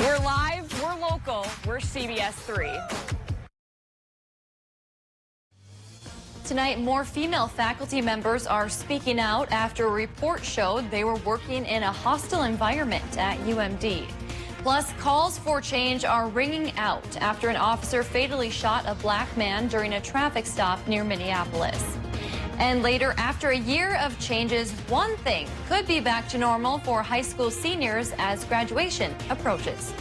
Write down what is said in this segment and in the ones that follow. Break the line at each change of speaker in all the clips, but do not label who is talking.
We're live, we're local, we're CBS3. Tonight, more female faculty members are speaking out after a report showed they were working in a hostile environment at UMD. Plus, calls for change are ringing out after an officer fatally shot a black man during a traffic stop near Minneapolis. And later, after a year of changes, one thing could be back to normal for high school seniors as graduation approaches.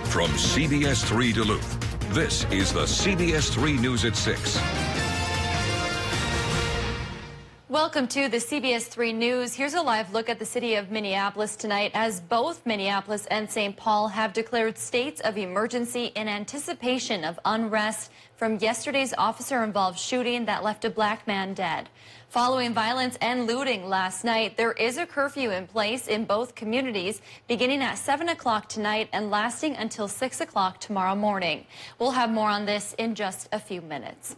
From CBS3 Duluth, this is the CBS3 News at 6.
Welcome to the CBS3 News. Here's a live look at the city of Minneapolis tonight, as both Minneapolis and St. Paul have declared states of emergency in anticipation of unrest from yesterday's officer-involved shooting that left a black man dead. Following violence and looting last night, there is a curfew in place in both communities beginning at 7 o'clock tonight and lasting until 6 o'clock tomorrow morning. We'll have more on this in just a few minutes.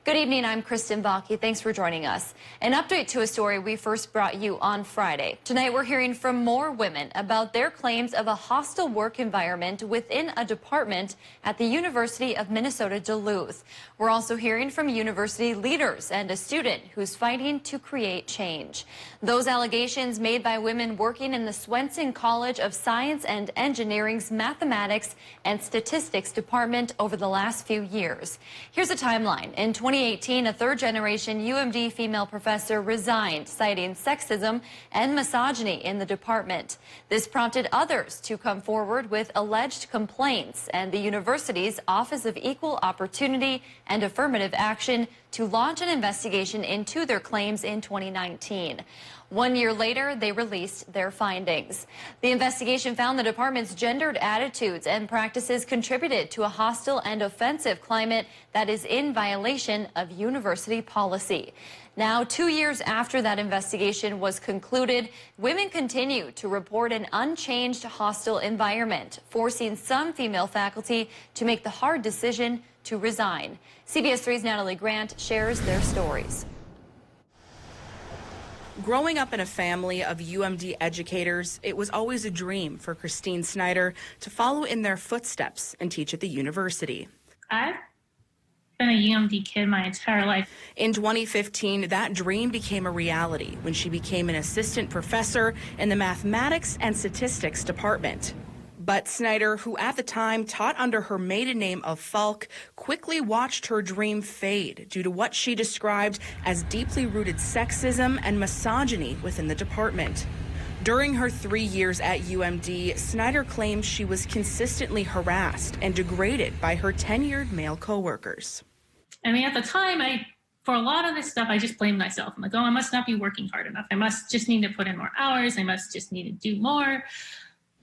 Good evening, I'm Kristen Bakke. Thanks for joining us. An update to a story we first brought you on Friday. Tonight we're hearing from more women about their claims of a hostile work environment within a department at the University of Minnesota Duluth. We're also hearing from university leaders and a student who's fighting to create change. Those allegations made by women working in the Swenson College of Science and Engineering's Mathematics and Statistics Department over the last few years. Here's a timeline. In 2018, a third-generation UMD female professor resigned, citing sexism and misogyny in the department. This prompted others to come forward with alleged complaints, and the university's Office of Equal Opportunity and Affirmative Action to launch an investigation into their claims in 2019. 1 year later, they released their findings. The investigation found the department's gendered attitudes and practices contributed to a hostile and offensive climate that is in violation of university policy. Now, 2 years after that investigation was concluded, women continue to report an unchanged hostile environment, forcing some female faculty to make the hard decision to resign. CBS3's Natalie Grant shares their stories.
Growing up in a family of UMD educators, it was always a dream for Christine Snyder to follow in their footsteps and teach at the university.
I've been a UMD kid my entire life.
In 2015, that dream became a reality when she became an assistant professor in the Mathematics and Statistics department. But Snyder, who at the time taught under her maiden name of Falk, quickly watched her dream fade due to what she described as deeply rooted sexism and misogyny within the department. During her 3 years at UMD, Snyder claims she was consistently harassed and degraded by her tenured male coworkers.
I mean, at the time, for a lot of this stuff, I just blamed myself. I'm like, oh, I must not be working hard enough. I must just need to put in more hours. I must just need to do more.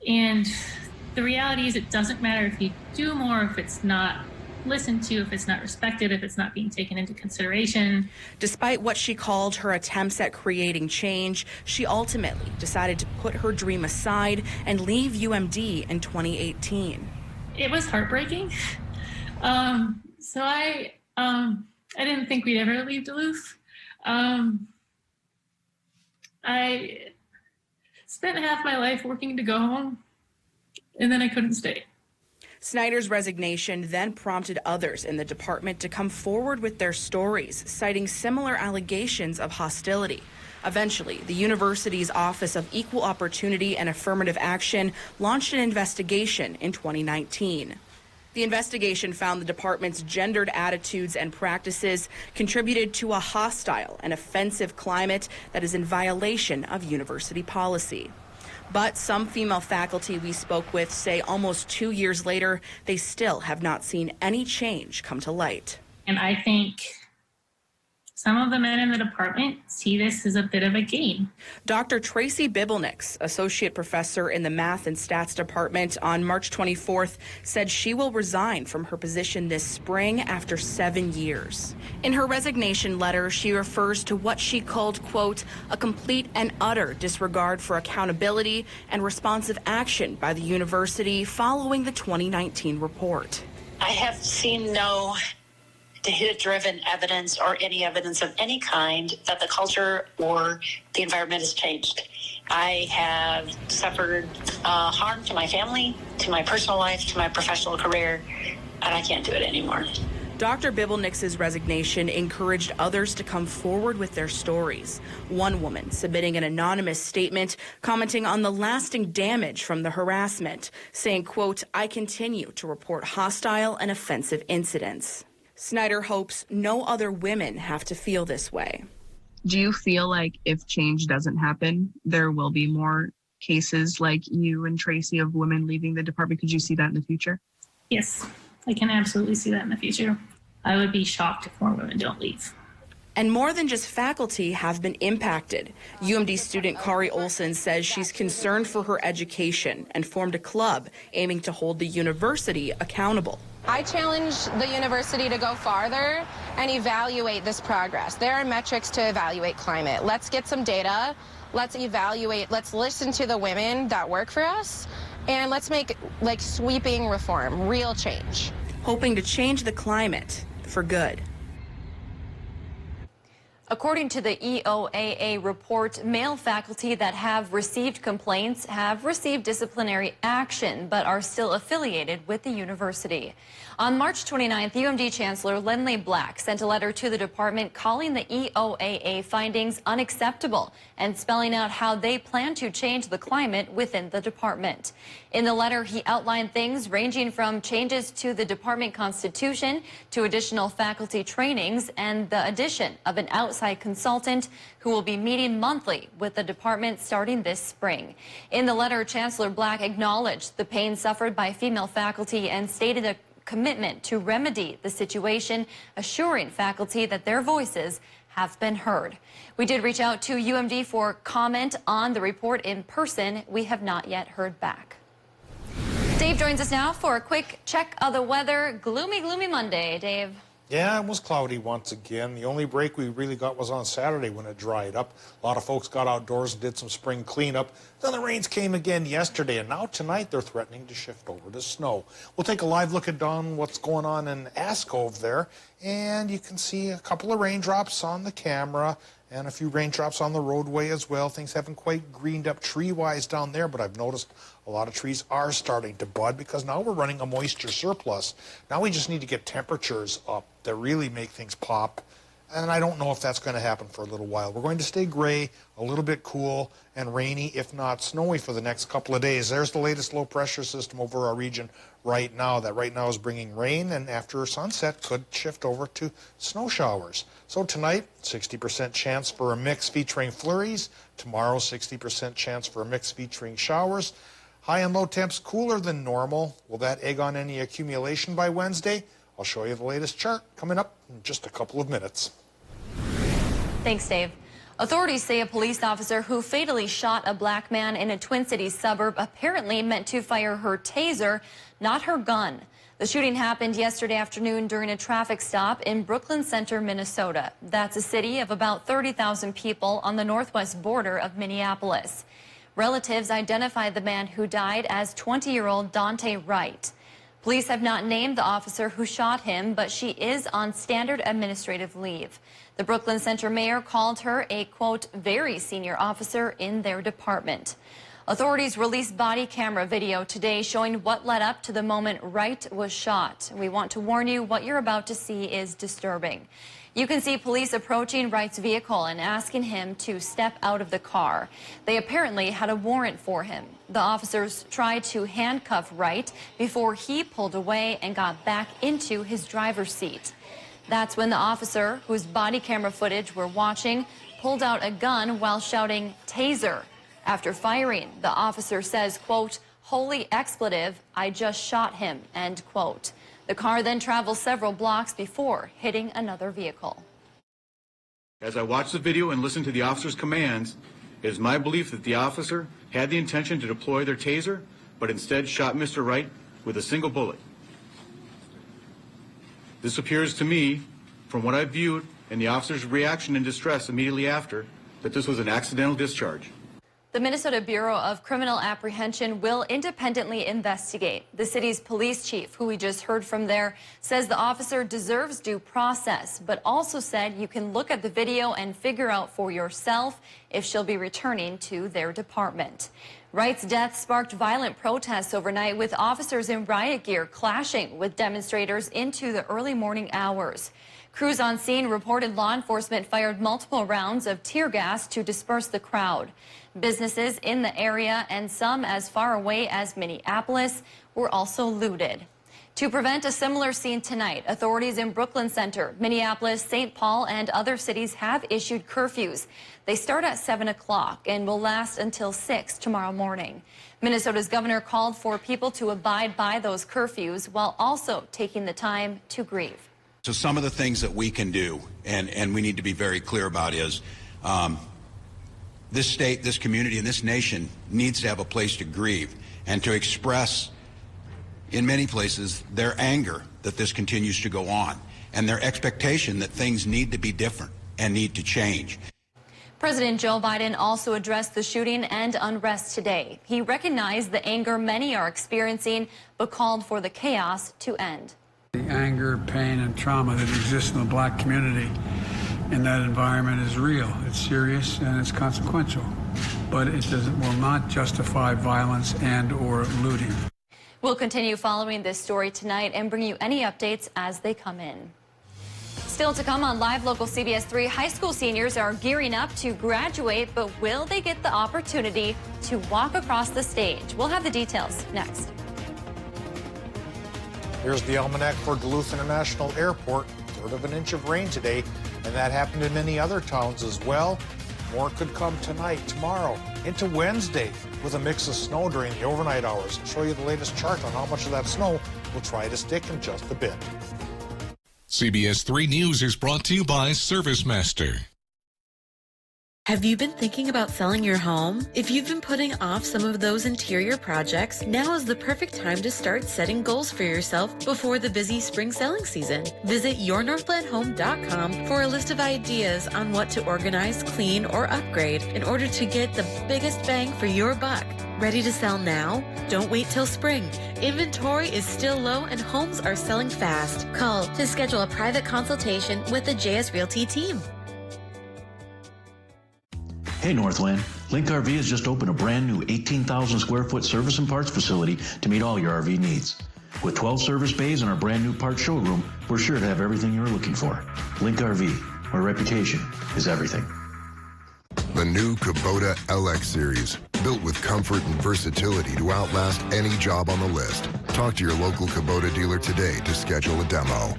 And the reality is it doesn't matter if you do more, if it's not listened to, if it's not respected, if it's not being taken into consideration.
Despite what she called her attempts at creating change, she ultimately decided to put her dream aside and leave UMD in 2018.
It was heartbreaking. So I didn't think we'd ever leave Duluth. I spent half my life working to go home, and then I couldn't stay.
Snyder's resignation then prompted others in the department to come forward with their stories, citing similar allegations of hostility. Eventually, the university's Office of Equal Opportunity and Affirmative Action launched an investigation in 2019. The investigation found the department's gendered attitudes and practices contributed to a hostile and offensive climate that is in violation of university policy. But some female faculty we spoke with say almost 2 years later, they still have not seen any change come to light.
And I think some of the men in the department see this as a bit of a game.
Dr. Tracy Bibelnix, associate professor in the Math and Stats department, on March 24th said she will resign from her position this spring after 7 years. In her resignation letter, she refers to what she called, quote, a complete and utter disregard for accountability and responsive action by the university following the 2019 report.
I have seen no data-driven evidence or any evidence of any kind that the culture or the environment has changed. I have suffered harm to my family, to my personal life, to my professional career, and I can't do it anymore.
Dr. Bibelnick's resignation encouraged others to come forward with their stories. One woman submitting an anonymous statement commenting on the lasting damage from the harassment, saying, quote, "I continue to report hostile and offensive incidents." Snyder hopes no other women have to feel this way.
Do you feel like if change doesn't happen, there will be more cases like you and Tracy of women leaving the department? Could you see that in the future?
Yes, I can absolutely see that in the future. I would be shocked if more women don't leave.
And more than just faculty have been impacted. UMD student Kari Olson says she's concerned for her education and formed a club aiming to hold the university accountable.
I challenge the university to go farther and evaluate this progress. There are metrics to evaluate climate. Let's get some data. Let's evaluate. Let's listen to the women that work for us. And let's make sweeping reform, real change.
Hoping to change the climate for good.
According to the EOAA report, male faculty that have received complaints have received disciplinary action but are still affiliated with the university. On March 29th, UMD Chancellor Lindley Black sent a letter to the department calling the EOAA findings unacceptable and spelling out how they plan to change the climate within the department. In the letter, he outlined things ranging from changes to the department constitution to additional faculty trainings and the addition of an outside consultant who will be meeting monthly with the department starting this spring. In the letter, Chancellor Black acknowledged the pain suffered by female faculty and stated a commitment to remedy the situation, assuring faculty that their voices have been heard. We did reach out to UMD for comment on the report in person. We have not yet heard back. Dave joins us now for a quick check of the weather. Gloomy, gloomy Monday, Dave.
Yeah, it was cloudy once again. The only break we really got was on Saturday when it dried up. A lot of folks got outdoors and did some spring cleanup. Then the rains came again yesterday, and now tonight they're threatening to shift over to snow. We'll take a live look at what's going on in Ascove there, and you can see a couple of raindrops on the camera and a few raindrops on the roadway as well. Things haven't quite greened up tree-wise down there, but I've noticed a lot of trees are starting to bud because now we're running a moisture surplus. Now we just need to get temperatures up that really make things pop, and I don't know if that's going to happen for a little while. We're going to stay gray, a little bit cool, and rainy, if not snowy, for the next couple of days. There's the latest low-pressure system over our region right now. That right now is bringing rain, and after sunset could shift over to snow showers. So tonight, 60% chance for a mix featuring flurries. Tomorrow, 60% chance for a mix featuring showers. High and low temps cooler than normal. Will that egg on any accumulation by Wednesday? I'll show you the latest chart coming up in just a couple of minutes.
Thanks, Dave. Authorities say a police officer who fatally shot a black man in a Twin Cities suburb apparently meant to fire her taser, not her gun. The shooting happened yesterday afternoon during a traffic stop in Brooklyn Center, Minnesota. That's a city of about 30,000 people on the northwest border of Minneapolis. Relatives identified the man who died as 20-year-old Dante Wright. Police have not named the officer who shot him, but she is on standard administrative leave. The Brooklyn Center mayor called her a, quote, very senior officer in their department. Authorities released body camera video today showing what led up to the moment Wright was shot. We want to warn you, what you're about to see is disturbing. You can see police approaching Wright's vehicle and asking him to step out of the car. They apparently had a warrant for him. The officers tried to handcuff Wright before he pulled away and got back into his driver's seat. That's when the officer, whose body camera footage we're watching, pulled out a gun while shouting, "Taser." After firing, the officer says, quote, "Holy expletive, I just shot him," end quote. The car then travels several blocks before hitting another vehicle.
As I watch the video and listen to the officer's commands, it is my belief that the officer had the intention to deploy their taser, but instead shot Mr. Wright with a single bullet. This appears to me, from what I've viewed and the officer's reaction and distress immediately after, that this was an accidental discharge.
The Minnesota Bureau of Criminal Apprehension will independently investigate. The city's police chief, who we just heard from there, says the officer deserves due process, but also said you can look at the video and figure out for yourself if she'll be returning to their department. Wright's death sparked violent protests overnight, with officers in riot gear clashing with demonstrators into the early morning hours. Crews on scene reported law enforcement fired multiple rounds of tear gas to disperse the crowd. Businesses in the area and some as far away as Minneapolis were also looted. To prevent a similar scene tonight, authorities in Brooklyn Center, Minneapolis, St. Paul, and other cities have issued curfews. They start at 7 o'clock and will last until 6 tomorrow morning. Minnesota's governor called for people to abide by those curfews while also taking the time to grieve.
So some of the things that we can do, and we need to be very clear about, is this state, this community, and this nation needs to have a place to grieve and to express, in many places, their anger that this continues to go on and their expectation that things need to be different and need to change.
President Joe Biden also addressed the shooting and unrest today. He recognized the anger many are experiencing, but called for the chaos to end.
The anger, pain, and trauma that exists in the black community in that environment is real. It's serious and it's consequential, but it will not justify violence and or looting.
We'll continue following this story tonight and bring you any updates as they come in. Still to come on Live Local CBS 3, high school seniors are gearing up to graduate, but will they get the opportunity to walk across the stage? We'll have the details next.
Here's the almanac for Duluth International Airport. Third of an inch of rain today, and that happened in many other towns as well. More could come tonight, tomorrow, into Wednesday, with a mix of snow during the overnight hours. I'll show you the latest chart on how much of that snow will try to stick in just a bit.
CBS 3 News is brought to you by ServiceMaster.
Have you been thinking about selling your home? If you've been putting off some of those interior projects, now is the perfect time to start setting goals for yourself before the busy spring selling season. Visit yournorthlandhome.com for a list of ideas on what to organize, clean, or upgrade in order to get the biggest bang for your buck. Ready to sell now? Don't wait till spring. Inventory is still low and homes are selling fast. Call to schedule a private consultation with the JS Realty team.
Hey Northland, Link RV has just opened a brand new 18,000 square foot service and parts facility to meet all your RV needs. With 12 service bays and our brand new parts showroom, we're sure to have everything you're looking for. Link RV, where reputation is everything.
The new Kubota LX Series, built with comfort and versatility to outlast any job on the list. Talk to your local Kubota dealer today to schedule a demo.
No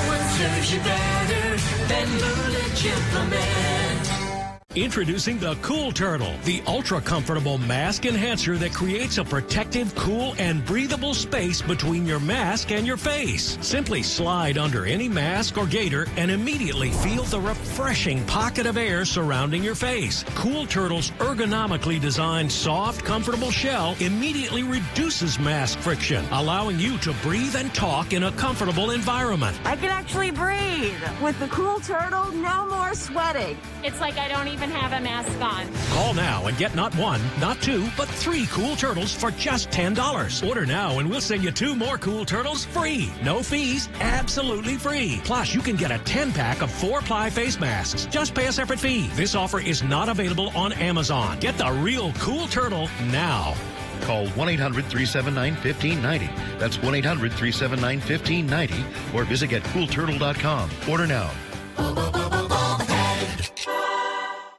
one serves you better than Bullet Gentleman.
Introducing the Cool Turtle, the ultra-comfortable mask enhancer that creates a protective, cool, and breathable space between your mask and your face. Simply slide under any mask or gaiter and immediately feel the refreshing pocket of air surrounding your face. Cool Turtle's ergonomically designed, soft, comfortable shell immediately reduces mask friction, allowing you to breathe and talk in a comfortable environment.
I can actually breathe. With the Cool Turtle, no more sweating.
It's like I don't even have a mask on.
Call now and get not one, not two, but 3 Cool Turtles for just $10. Order now and we'll send you 2 more Cool Turtles free. No fees, absolutely free. Plus, you can get a 10-pack of 4-ply face masks. Just pay a separate fee. This offer is not available on Amazon. Get the real Cool Turtle now.
Call 1-800-379-1590. That's 1-800-379-1590 or visit getcoolturtle.com. Order now.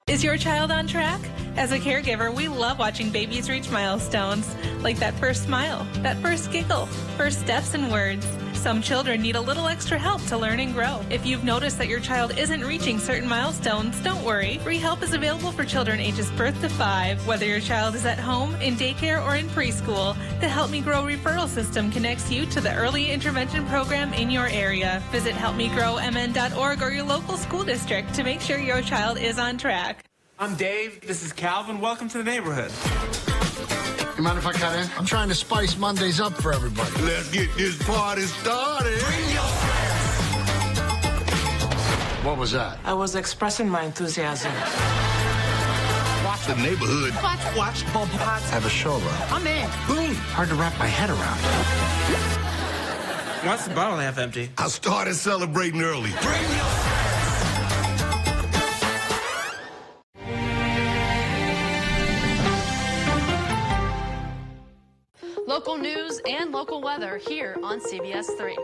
Is your child on track? As a caregiver, we love watching babies reach milestones, like that first smile, that first giggle, first steps and words. Some children need a little extra help to learn and grow. If you've noticed that your child isn't reaching certain milestones, don't worry. Free help is available for children ages birth to 5. Whether your child is at home, in daycare, or in preschool, the Help Me Grow referral system connects you to the early intervention program in your area. Visit helpmegrowmn.org or your local school district to make sure your child is on track.
I'm Dave. This is Calvin. Welcome to the neighborhood.
You mind if I cut in? I'm trying to spice Mondays up for everybody.
Let's get this party started. Bring your
What was that?
I was expressing my enthusiasm.
Watch
the neighborhood.
Watch, bump pots.
Have a show up.
I'm in. Boom. Hard to wrap my head around.
Why's the bottle half empty?
I started celebrating early. Bring your
Local news and local weather here on CBS3.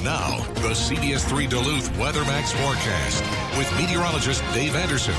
Now, the CBS3 Duluth Weather Max forecast with meteorologist Dave Anderson.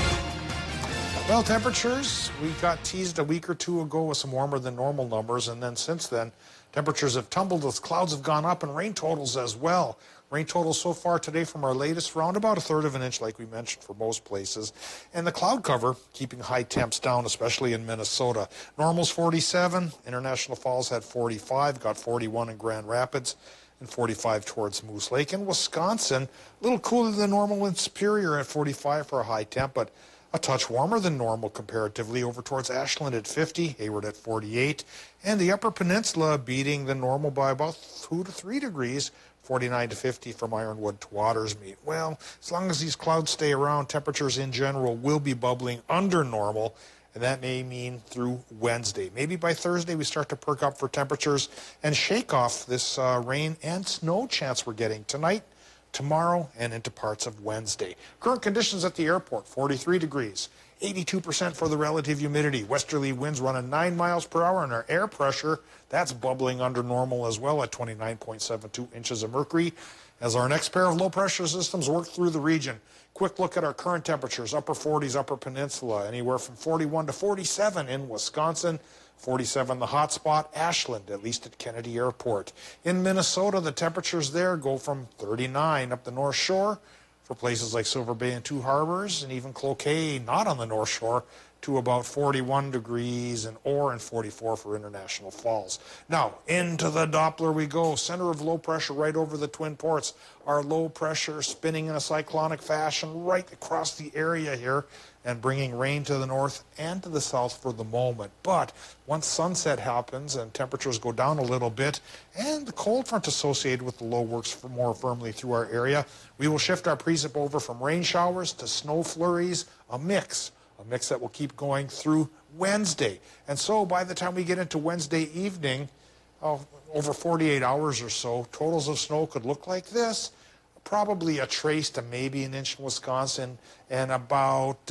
Well, temperatures, we got teased a week or two ago with some warmer than normal numbers, and then since then, temperatures have tumbled as clouds have gone up and rain totals as well. Rain totals so far today from our latest round, about 1/3 of an inch like we mentioned for most places. And the cloud cover keeping high temps down, especially in Minnesota. Normal's 47, International Falls had 45, got 41 in Grand Rapids, and 45 towards Moose Lake. In Wisconsin, a little cooler than normal in Superior at 45 for a high temp, but a touch warmer than normal comparatively over towards Ashland at 50, Hayward at 48, and the Upper Peninsula beating the normal by about 2 to 3 degrees, 49 to 50 from Ironwood to Watersmeet. Well, as long as these clouds stay around, temperatures in general will be bubbling under normal, and that may mean through Wednesday. Maybe by Thursday we start to perk up for temperatures and shake off this rain and snow chance we're getting tonight, tomorrow, and into parts of Wednesday. Current conditions at the airport, 43 degrees, 82% for the relative humidity. Westerly winds running 9 miles per hour, and our air pressure, that's bubbling under normal as well at 29.72 inches of mercury. As our next pair of low pressure systems work through the region, quick look at our current temperatures, upper 40s, upper peninsula, anywhere from 41 to 47 in Wisconsin, 47 the hot spot, Ashland, at least at Kennedy Airport. In Minnesota, the temperatures there go from 39 up the North Shore for places like Silver Bay and Two Harbors, and even Cloquet, not on the North Shore, to about 41 degrees in Orr and 44 for International Falls. Now, into the Doppler we go. Center of low pressure right over the Twin Ports. Our low pressure spinning in a cyclonic fashion right across the area here and bringing rain to the north and to the south for the moment. But once sunset happens and temperatures go down a little bit and the cold front associated with the low works more firmly through our area, we will shift our precip over from rain showers to snow flurries, a mix that will keep going through Wednesday. And so by the time we get into Wednesday evening, over 48 hours or so, totals of snow could look like this. Probably a trace to maybe an inch in Wisconsin and about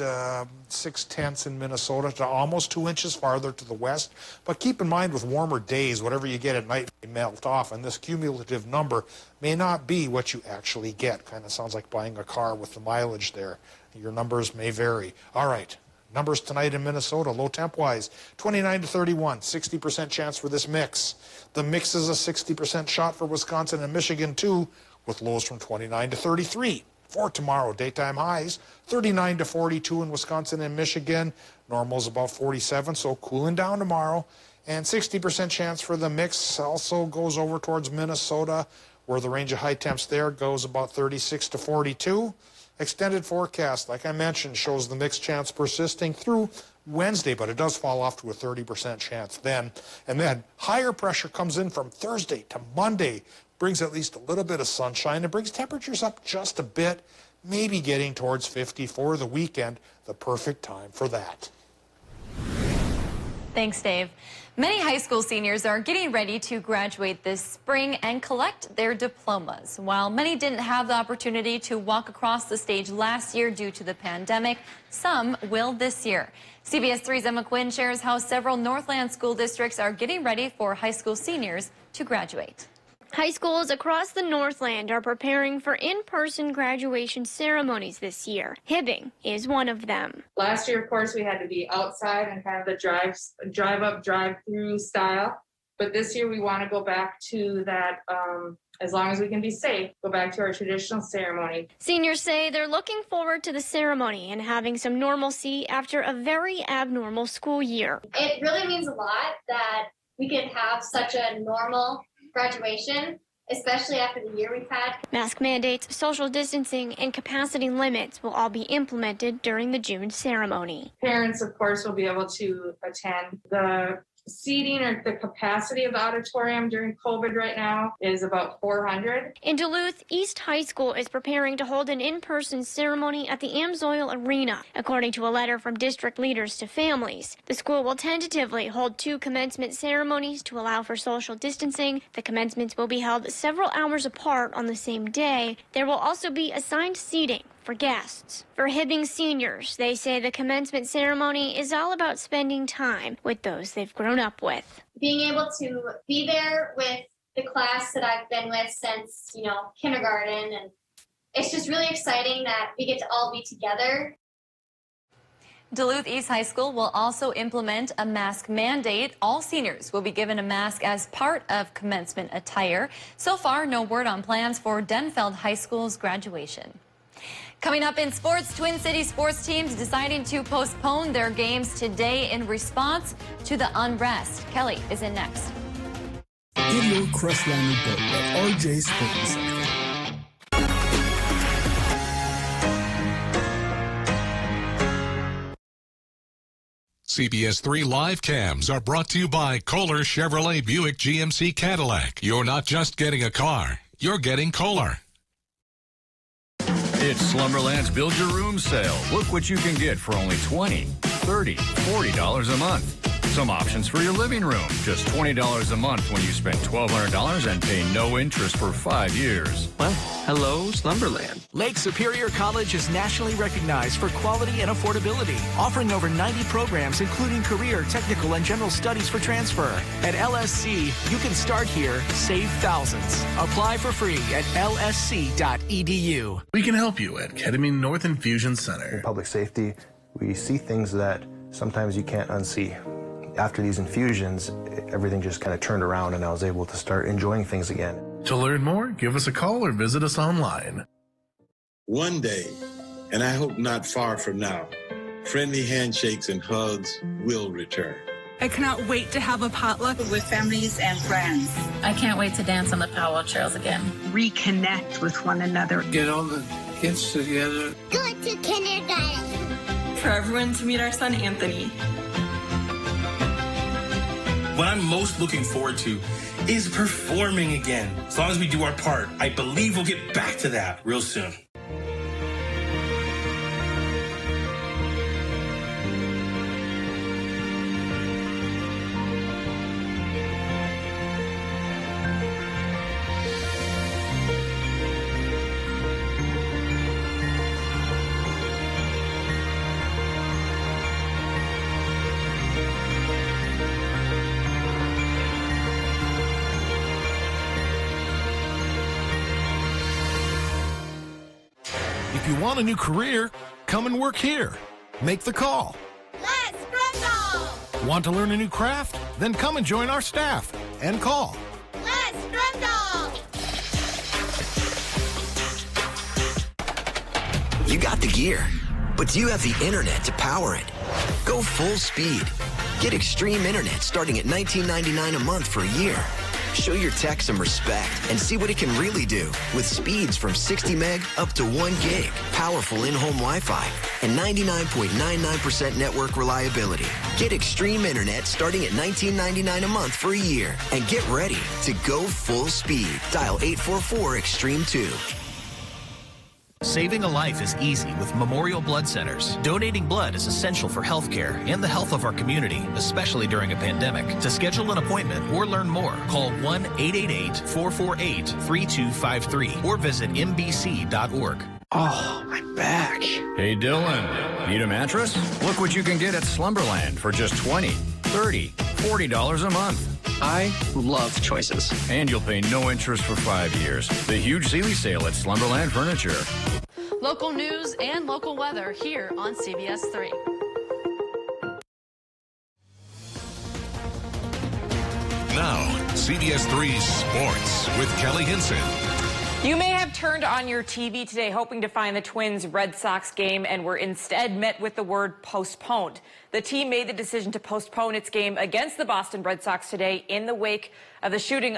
6/10 in Minnesota to almost 2 inches farther to the west. But keep in mind with warmer days, whatever you get at night may melt off, and this cumulative number may not be what you actually get. Kind of sounds like buying a car with the mileage there. Your numbers may vary. All right. Numbers tonight in Minnesota, low temp wise, 29 to 31, 60% chance for this mix. The mix is a 60% shot for Wisconsin and Michigan too, with lows from 29 to 33. For tomorrow, daytime highs, 39 to 42 in Wisconsin and Michigan. Normal's about 47, so cooling down tomorrow. And 60% chance for the mix also goes over towards Minnesota, where the range of high temps there goes about 36 to 42. Extended forecast, like I mentioned, shows the mixed chance persisting through Wednesday, but it does fall off to a 30% chance then. And then higher pressure comes in from Thursday to Monday, brings at least a little bit of sunshine, and brings temperatures up just a bit, maybe getting towards 50 for the weekend, the perfect time for that.
Thanks, Dave. Many high school seniors are getting ready to graduate this spring and collect their diplomas. While many didn't have the opportunity to walk across the stage last year due to the pandemic, some will this year. CBS 3's Emma Quinn shares how several Northland school districts are getting ready for high school seniors to graduate.
High schools across the Northland are preparing for in-person graduation ceremonies this year. Hibbing is one of them.
Last year, of course, we had to be outside and kind of the drive up, drive through style. But this year we want to go back to that, as long as we can be safe, go back to our traditional ceremony.
Seniors say they're looking forward to the ceremony and having some normalcy after a very abnormal school year.
It really means a lot that we can have such a normal graduation, especially after the year we've had.
Mask mandates, social distancing, and capacity limits will all be implemented during the June ceremony.
Parents, of course, will be able to attend. The seating or the capacity of the auditorium during COVID right now is about 400.
In Duluth, East High School is preparing to hold an in-person ceremony at the Amsoil Arena, according to a letter from district leaders to families. The school will tentatively hold 2 commencement ceremonies to allow for social distancing. The commencements will be held several hours apart on the same day. There will also be assigned seating for guests. For Hibbing seniors, they say the commencement ceremony is all about spending time with those they've grown up with.
Being able to be there with the class that I've been with since, kindergarten, and it's just really exciting that we get to all be together.
Duluth East High School will also implement a mask mandate. All seniors will be given a mask as part of commencement attire. So far, no word on plans for Denfeld High School's graduation. Coming up in sports, Twin Cities sports teams deciding to postpone their games today in response to the unrest. Kelly is in next.
Get your Crestline report at RJ's Sporting Center.
CBS3 live cams are brought to you by Kohler Chevrolet Buick GMC Cadillac. You're not just getting a car, you're getting Kohler.
It's Slumberland's Build Your Room sale. Look what you can get for only $20, $30, $40 a month. Some options for your living room. Just $20 a month when you spend $1,200 and pay no interest for 5 years.
Well, hello, Slumberland.
Lake Superior College is nationally recognized for quality and affordability, offering over 90 programs, including career, technical, and general studies for transfer. At LSC, you can start here, save thousands. Apply for free at lsc.edu.
We can help you at Ketamine North Infusion Center.
In public safety, we see things that sometimes you can't unsee. After these infusions, everything just kind of turned around and I was able to start enjoying things again.
To learn more, give us a call or visit us online.
One day, and I hope not far from now, friendly handshakes and hugs will return.
I cannot wait to have a potluck with families and friends.
I can't wait to dance on the powwow trails again.
Reconnect with one another.
Get all the kids together.
Go to kindergarten.
For everyone to meet our son, Anthony.
What I'm most looking forward to is performing again. As long as we do our part, I believe we'll get back to that real soon.
If you want a new career, come and work here. Make the call.
Let's Brindle!
Want to learn a new craft? Then come and join our staff and call.
Let's Brindle!
You got the gear, but do you have the internet to power it? Go full speed. Get extreme internet starting at $19.99 a month for a year. Show your tech some respect and see what it can really do with speeds from 60 meg up to 1 gig, powerful in-home Wi-Fi, and 99.99% network reliability. Get extreme internet starting at $19.99 a month for a year and get ready to go full speed. Dial 844-EXTREME2.
Saving a life is easy with Memorial Blood Centers. Donating blood is essential for healthcare and the health of our community, especially during a pandemic. To schedule an appointment or learn more, call 1-888-448-3253 or visit mbc.org.
Oh, my back.
Hey, Dylan, need a mattress? Look what you can get at Slumberland for just $20, $30, $40 a month.
I love choices.
And you'll pay no interest for 5 years. The huge Sealy sale at Slumberland Furniture.
Local news and local weather here on CBS3.
Now, CBS3 Sports with Kelly Hinson.
You may have turned on your TV today hoping to find the Twins-Red Sox game and were instead met with the word postponed. The team made the decision to postpone its game against the Boston Red Sox today in the wake of the shooting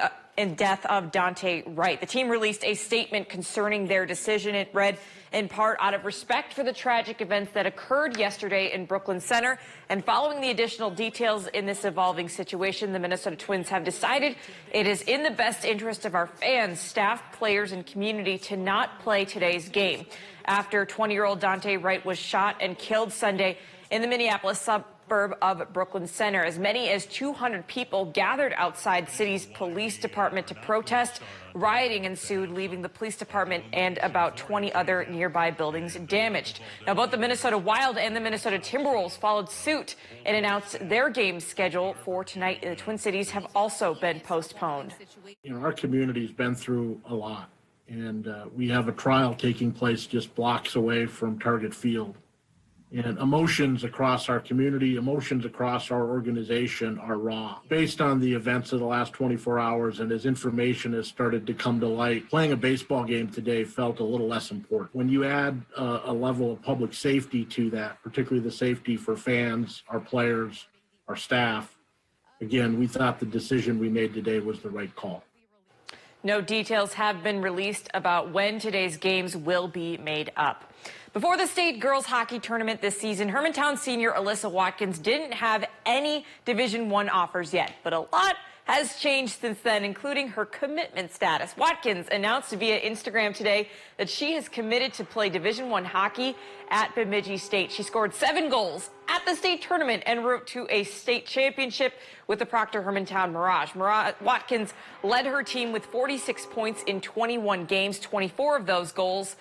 death of Dante Wright. The team released a statement concerning their decision. It read, in part, out of respect for the tragic events that occurred yesterday in Brooklyn Center and following the additional details in this evolving situation, the Minnesota Twins have decided it is in the best interest of our fans, staff, players, and community to not play today's game. After 20-year-old Dante Wright was shot and killed Sunday in the Minneapolis suburb of Brooklyn Center, as many as 200 people gathered outside the city's police department to protest. Rioting ensued, leaving the police department and about 20 other nearby buildings damaged. Now, both the Minnesota Wild and the Minnesota Timberwolves followed suit and announced their game schedule for tonight in the Twin Cities have also been postponed.
You know, our community's been through a lot, and we have a trial taking place just blocks away from Target Field. And emotions across our community, emotions across our organization are raw. Based on the events of the last 24 hours and as information has started to come to light, playing a baseball game today felt a little less important. When you add a level of public safety to that, particularly the safety for fans, our players, our staff, again, we thought the decision we made today was the right call.
No details have been released about when today's games will be made up. Before the state girls hockey tournament this season, Hermantown senior Alyssa Watkins didn't have any Division I offers yet, but a lot has changed since then, including her commitment status. Watkins announced via Instagram today that she has committed to play Division I hockey at Bemidji State. She scored 7 goals at the state tournament en route to a state championship with the Proctor Hermantown Mirage. Watkins led her team with 46 points in 21 games, 24 of those goals.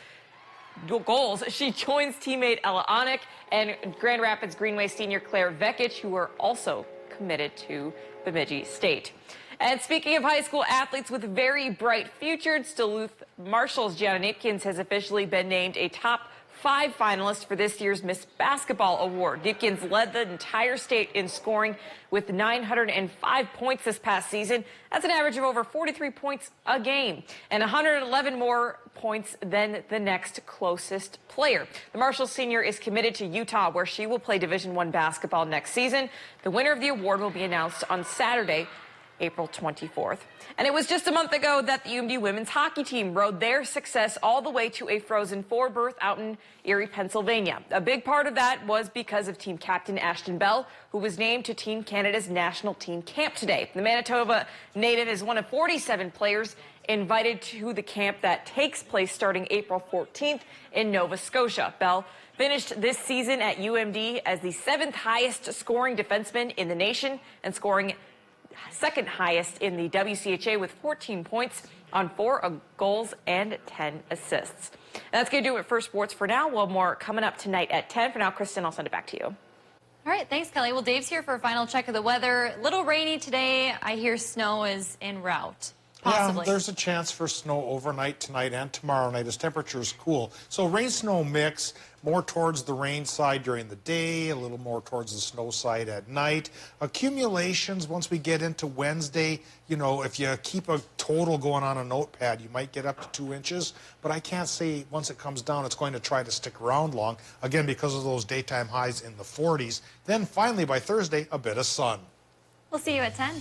She joins teammate Ella Onick and Grand Rapids Greenway senior Claire Vekic, who are also committed to Bemidji State. And speaking of high school athletes with very bright futures, Duluth Marshall's Gianna Nipkins has officially been named a top 5 finalist for this year's Miss Basketball Award. Nipkins led the entire state in scoring with 905 points this past season. That's an average of over 43 points a game and 111 more points than the next closest player. The Marshall senior is committed to Utah, where she will play Division I basketball next season. The winner of the award will be announced on Saturday, April 24th. And it was just a month ago that the UMD women's hockey team rode their success all the way to a Frozen Four berth out in Erie, Pennsylvania. A big part of that was because of team captain Ashton Bell, who was named to Team Canada's national team camp today. The Manitoba native is one of 47 players invited to the camp that takes place starting April 14th in Nova Scotia. Bell finished this season at UMD as the 7th highest scoring defenseman in the nation and scoring second highest in the WCHA with 14 points on 4 goals and 10 assists. And that's going to do it for sports for now. We'll have more coming up tonight at 10. For now, Kristen, I'll send it back to you.
All right, thanks, Kelly. Well, Dave's here for a final check of the weather. A little rainy today. I hear snow is en route. Possibly.
Yeah, there's a chance for snow overnight tonight and tomorrow night as temperatures cool. So rain-snow mix, more towards the rain side during the day, a little more towards the snow side at night. Accumulations, once we get into Wednesday, you know, if you keep a total going on a notepad, you might get up to 2 inches. But I can't say once it comes down, it's going to try to stick around long, again, because of those daytime highs in the 40s. Then finally, by Thursday, a bit of sun.
We'll see you at 10.